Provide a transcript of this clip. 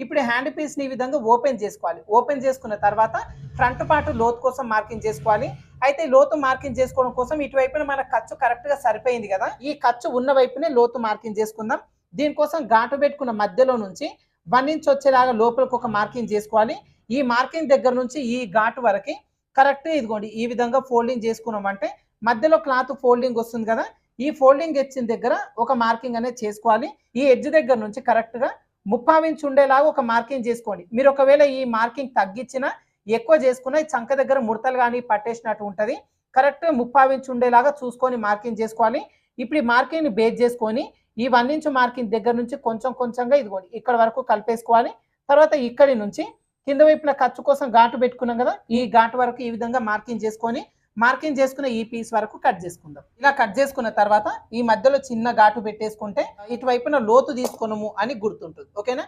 ఇప్పుడు హ్యాండ్ పీస్ని ఈ విధంగా ఓపెన్ చేసుకోవాలి. ఓపెన్ చేసుకున్న తర్వాత ఫ్రంట్ పార్ట్ లోతు కోసం మార్కింగ్ చేసుకోవాలి. అయితే లోతు మార్కింగ్ చేసుకోవడం కోసం ఇటువైపున మన ఖర్చు కరెక్ట్గా సరిపోయింది కదా, ఈ ఖర్చు ఉన్న వైపునే లోతు మార్కింగ్ చేసుకుందాం. దీనికోసం ఘాటు పెట్టుకున్న మధ్యలో నుంచి 1 ఇంచ్ వచ్చేలాగా లోపలికి ఒక మార్కింగ్ చేసుకోవాలి. ఈ మార్కింగ్ దగ్గర నుంచి ఈ ఘాటు వరకు కరెక్ట్ ఇదిగోండి ఈ విధంగా ఫోల్డింగ్ చేసుకున్నామంటే మధ్యలో క్లాత్ ఫోల్డింగ్ వస్తుంది కదా, ఈ ఫోల్డింగ్ ఎడ్జ్ దగ్గర ఒక మార్కింగ్ అనేది చేసుకోవాలి. ఈ ఎడ్జ్ దగ్గర నుంచి కరెక్ట్గా 30 ఇంచ్ ఉండేలాగా ఒక మార్కింగ్ చేసుకోండి. మీరు ఒకవేళ ఈ మార్కింగ్ తగ్గించినా ఎక్కువ చేసుకున్న ఈ చంక దగ్గర ముడతలు కానీ పట్టేసినట్టు ఉంటుంది. కరెక్ట్ 30 ఇంచ్ ఉండేలాగా చూసుకొని మార్కింగ్ చేసుకోవాలి. ఇప్పుడు ఈ మార్కింగ్ని బేస్ చేసుకొని ఈ 1 ఇంచ్ మార్కింగ్ దగ్గర నుంచి కొంచెం కొంచెంగా ఇదిగోండి ఇక్కడ వరకు కలిపేసుకోవాలి. తర్వాత ఇక్కడి నుంచి కింద వైపున ఖర్చు కోసం ఘాటు పెట్టుకున్నాం కదా, ఈ ఘాటు వరకు ఈ విధంగా మార్కింగ్ చేసుకొని మార్కింగ్ చేసుకున్న ఈ పీస్ వరకు కట్ చేసుకుందాం. ఇలా కట్ చేసుకున్న తర్వాత ఈ మధ్యలో చిన్న ఘాటు పెట్టేసుకుంటే ఇటువైపున లోతు తీసుకున్నాము అని గుర్తుంటుంది. ఓకేనా.